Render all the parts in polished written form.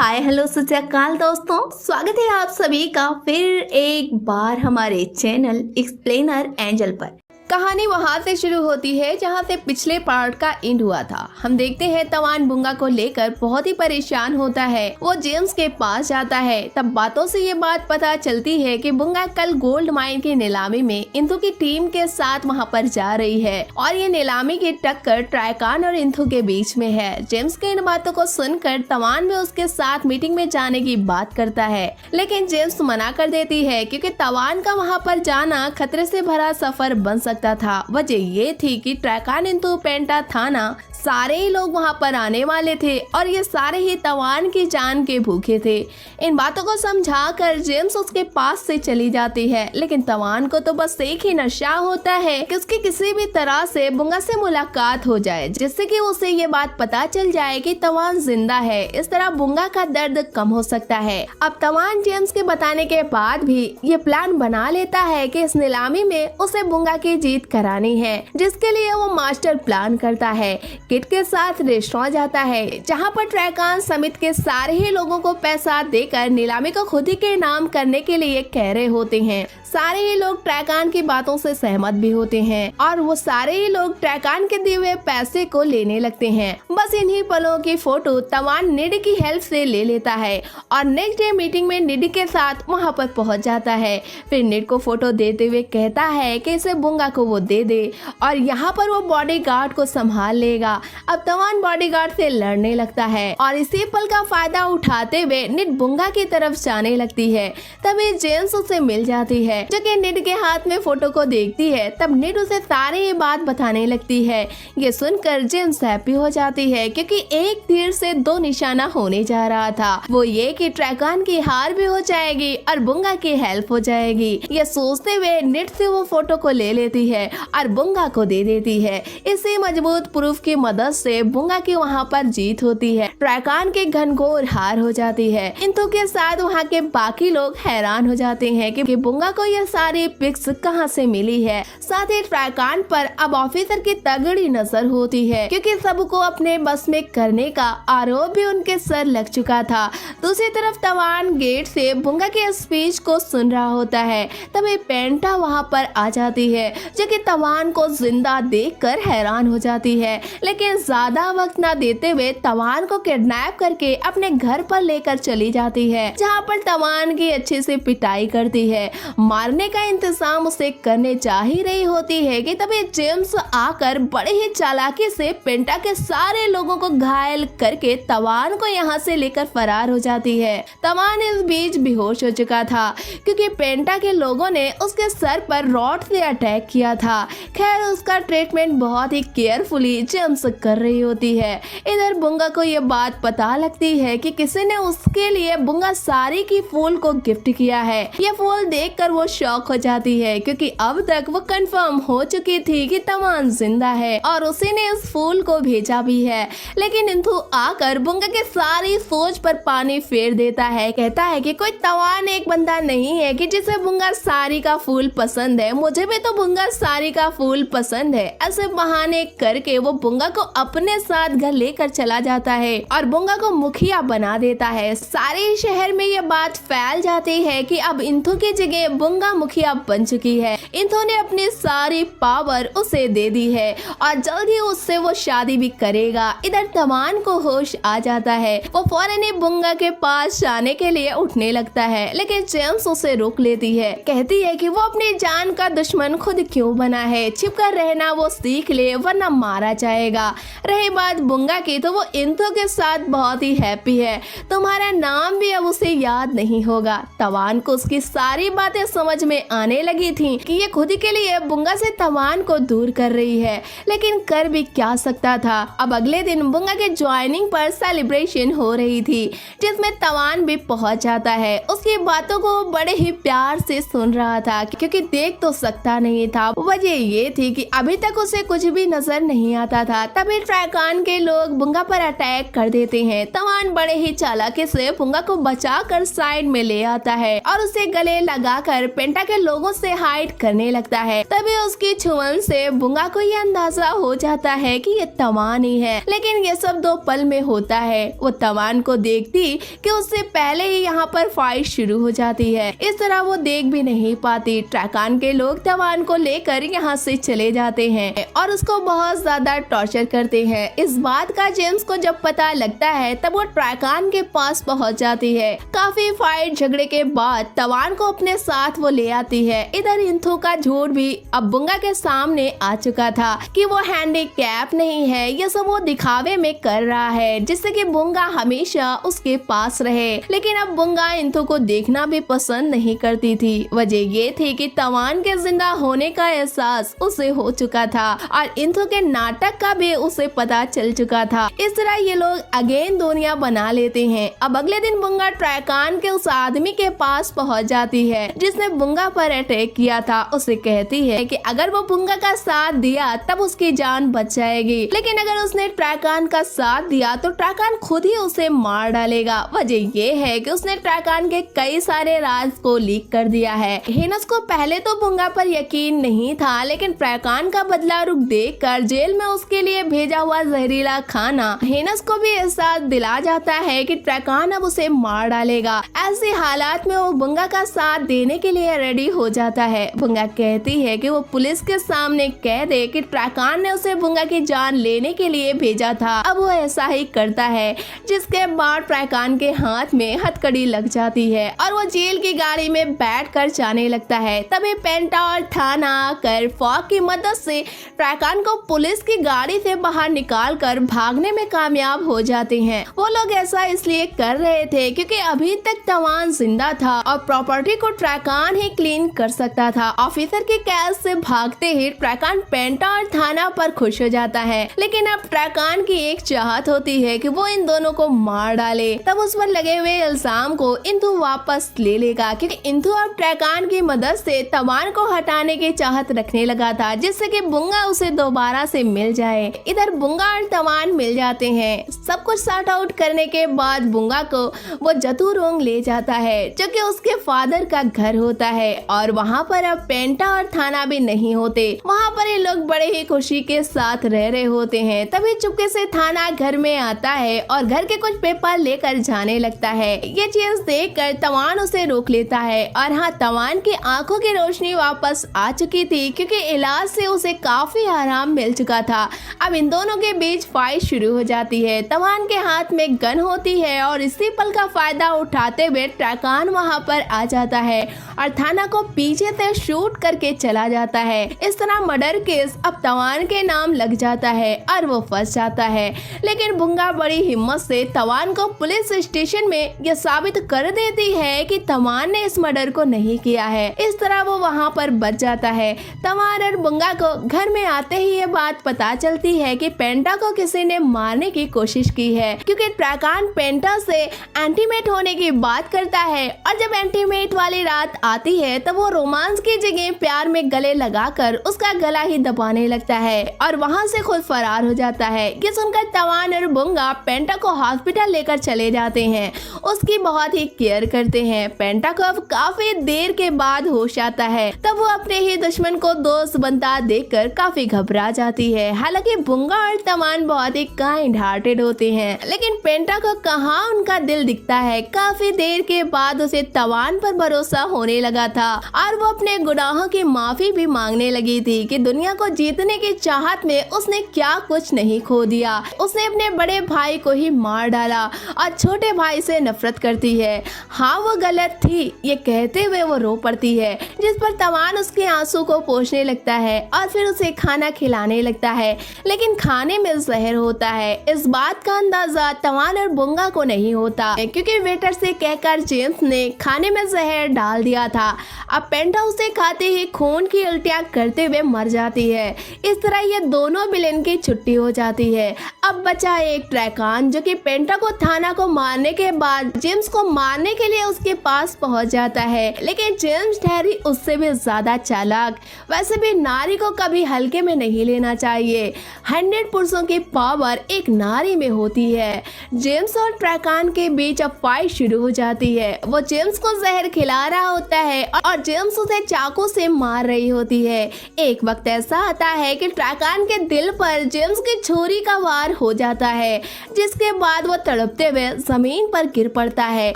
Hi hello सत श्री अकाल दोस्तों, स्वागत है आप सभी का फिर एक बार हमारे चैनल एक्सप्लेनर एंजल पर। कहानी वहां से शुरू होती है जहां से पिछले पार्ट का एंड हुआ था। हम देखते हैं तवान बुंगा को लेकर बहुत ही परेशान होता है। वो जेम्स के पास जाता है। तब बातों से ये बात पता चलती है कि बुंगा कल गोल्ड माइन की नीलामी में इंथु की टीम के साथ वहां पर जा रही है और ये नीलामी की टक्कर ट्राइकान और इंथु के बीच में है। जेम्स के इन बातों को सुनकर तवान भी उसके साथ मीटिंग में जाने की बात करता है, लेकिन जेम्स मना कर देती है क्योंकि तवान का वहां पर जाना खतरे से भरा सफर बन सकता था। वजह ये थी कि ट्राइकान इंथु पेंटा थाना सारे ही लोग वहां पर आने वाले थे और ये सारे ही तवान की जान के भूखे थे। इन बातों को समझाकर जेम्स उसके पास से चली जाती है, लेकिन तवान को तो बस एक ही नशा होता है कि उसकी किसी भी तरह से बुंगा से मुलाकात हो जाए, जिससे कि उसे ये बात पता चल जाए कि तवान जिंदा है। इस तरह बुंगा का दर्द कम हो सकता है। अब तवान जेम्स के बताने के बाद भी ये प्लान बना लेता है कि इस नीलामी में उसे बुंगा की जीत करानी है, जिसके लिए वो मास्टर प्लान करता है। किट के साथ रेस्टोरेंट जाता है जहां पर ट्राइकान समित के सारे ही लोगों को पैसा देकर नीलामी को खुद ही के नाम करने के लिए कह रहे होते हैं। सारे ही लोग ट्राइकान की बातों से सहमत भी होते हैं और वो सारे ही लोग ट्राइकान के दिए हुए पैसे को लेने लगते हैं। बस इन्हीं पलों की फोटो तवान निड की हेल्प से ले लेता है और नेक्स्ट डे मीटिंग में निड के साथ वहां पर पहुंच जाता है। फिर निड को फोटो देते हुए कहता है कि इसे बुंगा को वो दे दे और यहाँ पर वो बॉडीगार्ड को संभाल लेगा। अब तवान बॉडीगार्ड से लड़ने लगता है और इसी पल का फायदा उठाते हुए निड बुंगा की तरफ जाने लगती है। तभी जेम्स उसे मिल जाती है जो कि निड के हाथ में फोटो को देखती है। तब निड उसे सारी ये बात बताने लगती है। ये सुनकर जेम्स हैप्पी हो जाती है क्योंकि एक तीर से दो निशाना होने जा रहा था। वो ये कि ट्राइकान की हार भी हो जाएगी और बुंगा की हेल्प हो जाएगी। ये सोचते हुए निड से वो फोटो को ले लेती है और बुंगा को दे देती है। इसी मजबूत प्रूफ की मदद से बुंगा की वहाँ पर जीत होती है। ट्राइकान की घनघोर हार हो जाती है। इंथु के साथ वहाँ के बाकी लोग हैरान हो जाते हैं कि बुंगा को ये सारी पिक्स कहाँ से मिली है। साथ ही ट्राइकान पर अब ऑफिसर की तगड़ी नजर होती है क्योंकि सबको अपने बस में करने का आरोप भी उनके सर लग चुका था। दूसरी तरफ तवान गेट से बुंगा के स्पीच को सुन रहा होता है। तभी पेंटा वहाँ पर आ जाती है जो कि तवान को जिंदा देखकर हैरान हो जाती है, लेकिन ज्यादा वक्त न देते हुए तवान को किडनैप करके अपने घर पर लेकर चली जाती है, जहाँ पर तवान की अच्छे से पिटाई करती है। मारने का इंतजाम उसे करने जा ही रही होती है कि तभी जेम्स आकर बड़े ही चालाकी से पेंटा के सारे लोगों को घायल करके तवान को यहाँ से लेकर फरार हो जाती है। तवान इस बीच बेहोश हो चुका था क्योंकि पेंटा के लोगों ने उसके सर पर रॉड से अटैक किया था। खैर उसका ट्रीटमेंट बहुत ही केयरफुली जेम्स कर रही होती है। इधर बुंगा को ये बात पता लगती है कि किसी ने उसके लिए बुंगा सारी की फूल को गिफ्ट किया है। ये फूल देखकर वो शॉक हो जाती है क्योंकि अब तक वो कंफर्म हो चुकी थी कि तवान जिंदा है और उसी ने इस फूल को भेजा भी है। लेकिन इंथु आकर बुंगा के सारी सोच पर पानी फेर देता है। कहता है कि कोई तवान एक बंदा नहीं है कि जिसे बुंगा सारी का फूल पसंद है। मुझे भी तो बुंगा सारी का फूल पसंद है। ऐसे बहाने करके वो बुंगा को अपने साथ घर लेकर चला जाता है और बुंगा को मुखिया बना देता है। सारे शहर में ये बात फैल जाती है कि अब इंथु की जगह बुंगा मुखिया बन चुकी है। इंथु ने अपनी सारी पावर उसे दे दी है और जल्द ही उससे वो शादी भी करेगा। इधर तवान को होश आ जाता है। वो फौरन ही बुंगा के पास जाने के लिए उठने लगता है, लेकिन जेम्स उसे रोक लेती है। कहती है कि वो अपनी जान का दुश्मन खुद क्यों बना है। छिपकर रहना वो सीख ले वरना मारा जाएगा। रही बात बुंगा की तो वो इंथु के साथ बहुत ही हैप्पी है। तुम्हारा नाम भी अब उसे याद नहीं होगा। तवान को उसकी सारी बातें समझ में आने लगी थी कि ये खुद के लिए बुंगा से तवान को दूर कर रही है, लेकिन कर भी क्या सकता था। अब अगले दिन बुंगा के ज्वाइनिंग पर सेलिब्रेशन हो रही थी जिसमें तवान भी पहुंच जाता है। उसकी बातों को बड़े ही प्यार से सुन रहा था क्योंकि देख तो सकता नहीं था। वजह ये थी कि अभी तक उसे कुछ भी नजर नहीं आता था। तभी ट्रैकान के लोग बुंगा पर अटैक कर देते हैं। तवान बड़े ही चालाकी से बुंगा को बचाकर साइड में ले आता है और उसे गले लगाकर पेंटा के लोगों से हाइड करने लगता है। तभी उसकी छुअन से बुंगा को ये अंदाजा हो जाता है कि ये तवान ही है, लेकिन ये सब 2 पल में होता है। वो तवान को देखती कि उससे पहले ही यहाँ पर फाइट शुरू हो जाती है। इस तरह वो देख भी नहीं पाती। ट्रैकान के लोग तवान को लेकर यहाँ से चले जाते हैं और उसको बहुत ज्यादा टॉर्चर करते हैं। इस बात का जेम्स को जब पता लगता है तब वो ट्रैकान के पास पहुँच जाती है। काफी फाइट झगड़े के बाद तवान को अपने साथ वो ले आती है। इधर इंथू का झूठ भी अब बुंगा के सामने आ चुका था कि वो हैंडीकैप नहीं है। ये सब वो दिखावे में कर रहा है जिससे कि बुंगा हमेशा उसके पास रहे। लेकिन अब बुंगा इंथू को देखना भी पसंद नहीं करती थी। वजह ये थी कि तवान के जिंदा होने का एहसास उसे हो चुका था और इंथू के नाटक का भी उसे पता चल चुका था। इस तरह ये लोग अगेन दुनिया बना लेते हैं। अब अगले दिन बुंगा ट्रैकान के उस आदमी के पास पहुंच जाती है जिसने बुंगा पर अटैक किया था। उसे कहती है कि अगर वो बुंगा का साथ दिया तब उसकी जान बच जाएगी, लेकिन अगर उसने ट्रैकान का साथ दिया तो ट्रैकान खुद ही उसे मार डालेगा। वजह ये है कि उसने ट्रैकान के कई सारे राज को लीक कर दिया है। हेनस को पहले तो बुंगा पर यकीन नहीं था, लेकिन ट्रैकान का बदला रुख देखकर जेल में उसके लिए भेजा हुआ जहरीला खाना हेनस को भी एहसास दिला जाता है कि ट्रैकान अब उसे मार डालेगा। ऐसे हालात में वो बुंगा का साथ देने के लिए रेडी हो जाता है। बुंगा कहती है कि वो पुलिस के सामने कह दे कि ट्रैकान ने उसे बुंगा की जान लेने के लिए भेजा था। अब वो ऐसा ही करता है, जिसके बाद ट्रैकान के हाथ में हथकड़ी लग जाती है और वो जेल की गाड़ी में बैठकर जाने लगता है। तभी पेंटा और थाना आकर फॉग की मदद से ट्रैकान को पुलिस की गाड़ी से बाहर निकालकर भागने में कामयाब हो जाते हैं। वो लोग ऐसा इसलिए कर रहे थे क्योंकि अभी तक तवान जिंदा था और प्रॉपर्टी को ट्रैकान ही क्लीन कर सकता था। ऑफिसर की कैद से भागते ही ट्रैकान पेंटा और थाना पर खुश हो जाता है, लेकिन अब ट्रैकान की एक चाहत होती है कि वो इन दोनों को मार डाले। तब उस पर लगे हुए इल्जाम को इंथू वापस ले लेगा क्योंकि इंथू अब ट्रैकान की मदद से तवान को हटाने की चाहत रखने लगा था, जिससे कि बुंगा उसे दोबारा से मिल जाए। इधर बुंगा और तवान मिल जाते हैं। सब कुछ सॉर्ट आउट करने के बाद बुंगा को वो जतुरोंग ले जाता है जो कि उसके फादर का घर होता है और वहाँ पर अब पेंटा और थाना भी नहीं होते। वहाँ पर ये लोग बड़े ही खुशी के साथ रह रहे होते हैं। तभी चुपके से थाना घर में आता है और घर के कुछ पेपर लेकर जाने लगता है। ये चीज देखकर तवान उसे रोक लेता है और हाँ, तवान की आंखों की रोशनी वापस आ चुकी थी क्योंकि इलाज से उसे काफी आराम मिल चुका था। अब इन दोनों के बीच फाइट शुरू हो जाती है। तवान के हाथ में गन होती है और इसी पल का फायदा उठाते हुए ट्रैकान वहाँ पर आ जाता है और थाना को पीछे से शूट करके चला जाता है। इस तरह मर्डर केस अब तवान के नाम लग जाता है और वो फंस जाता है। लेकिन बुंगा बड़ी हिम्मत से तवान को पुलिस स्टेशन में यह साबित कर देती है कि तवान ने इस मर्डर को नहीं किया है। इस तरह वो वहाँ पर बच जाता है। तवान और बुंगा को घर में आते ही ये बात पता चलती है कि पेंटा को किसी ने मारने की कोशिश की है क्योंकि ट्रैकान पेंटा से एंटीमेट होने की बात करता है और जब एंटीमेट वाली रात आती है तब वो रोमांस की जगह प्यार में गले लगाकर उसका गला ही दबाने लगता है और वहाँ से खुद फरार हो जाता है। ये सुनकर तवान और बुंगा पेंटा को हॉस्पिटल लेकर चले जाते हैं। उसकी बहुत ही केयर करते हैं। पेंटा को अब काफी देर के बाद होश आता है। तब वो अपने ही दुश्मन को दोस्त बनता देखकर काफी घबरा जाती है। हालांकि बुंगा और तवान बहुत ही काइंड हार्टेड होते हैं, लेकिन पेंटा को कहाँ उनका दिल दिखता है। काफी देर के बाद उसे तवान पर भरोसा होने लगा था और वो अपने गुनाहों की माफी भी मांगने लगी थी कि दुनिया को जीतने की चाहत में उसने क्या कुछ नहीं खो दिया। उसने अपने बड़े भाई को ही मार डाला और छोटे भाई से नफरत करती है। हाँ, वो गलत थी, ये कहते हुए वो रो पड़ती है, जिस पर तवान उसके आंसू को पोंछने लगता है और फिर उसे खाना खिलाने लगता है, लेकिन खाने में जहर होता है। इस बात का अंदाजा तवान और बुंगा को नहीं होता क्योंकि वेटर से कहकर जेम्स ने खाने में जहर डाल दिया था। अब पेंटा उसे खाते ही खून की उल्टियां करते हुए मर जाती है। इस तरह ये दोनों विलेन की छुट्टी हो जाती है। अब बचा एक ट्रैकान जो कि पेंटा को थाना को मारने के बाद जेम्स को मारने के लिए उसके पास पहुंच जाता है, लेकिन जेम्स टैरी उससे भी ज्यादा चालाक। वैसे भी नारी को कभी हल्के में नहीं लेना चाहिए। 100 पुरुषों की पावर एक नारी में होती है। जेम्स और ट्रैकान के बीच अब फाइट शुरू हो जाती है। वो जेम्स को जहर खिला रहा होता है और जेम्स उसे चाकू से मार रही होती है। एक वक्त ऐसा आता है कि ट्रैकान के दिल पर जेम्स की छुरी का वार हो जाता है, जिसके बाद वो तड़पते हुए जमीन पर गिर पड़ता है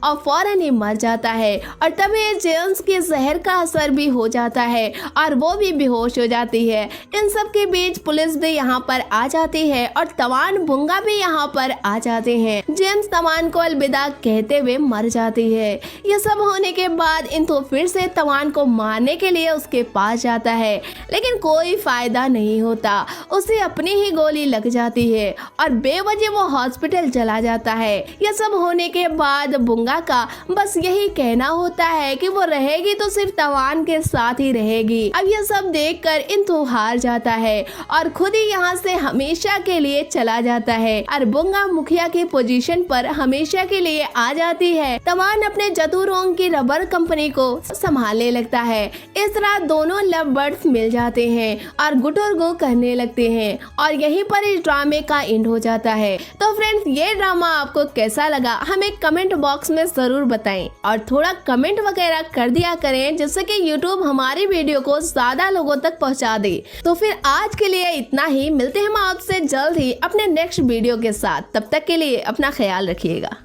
और फौरन ही मर जाता है। और तभी जेम्स के जहर का असर भी हो जाता है और वो भी बेहोश हो जाती है। इन सब के बीच पुलिस भी यहाँ पर आ जाती है और तवान बुंगा भी यहाँ पर आ जाते हैं। जेम्स तवान को अलविदा कहते हुए मर जाती है। ये सब होने के बाद इंथो फिर से तवान को मारने के लिए उसके पास जाता है, लेकिन कोई फायदा नहीं होता। उसे अपनी ही गोली लग जाती है और बेवजह वो हॉस्पिटल चला जाता है। यह सब होने के बाद बुंगा का बस यही कहना होता है कि वो रहेगी तो सिर्फ तवान के साथ ही रहेगी। अब यह सब देखकर इंथो हार जाता है और खुद ही यहाँ से हमेशा के लिए चला जाता है और बुंगा मुखिया की पोजीशन पर हमेशा के लिए आ जाती है। तवान अपने जतुरोंग की रबर कंपनी को संभालने लगता है। इस तरह दोनों लव बर्ड्स मिल जाते हैं और गुटुरगु करने लगते हैं और यहीं पर इस ड्रामे का एंड हो जाता है। तो फ्रेंड्स, ये ड्रामा आपको कैसा लगा हमें कमेंट बॉक्स में जरूर बताएं और थोड़ा कमेंट वगैरह कर दिया करें, जिससे कि YouTube हमारी वीडियो को ज्यादा लोगों तक पहुंचा दे। तो फिर आज के लिए इतना ही। मिलते हैं हम आपसे जल्द ही अपने नेक्स्ट वीडियो के साथ। तब तक के लिए अपना ख्याल रखिएगा।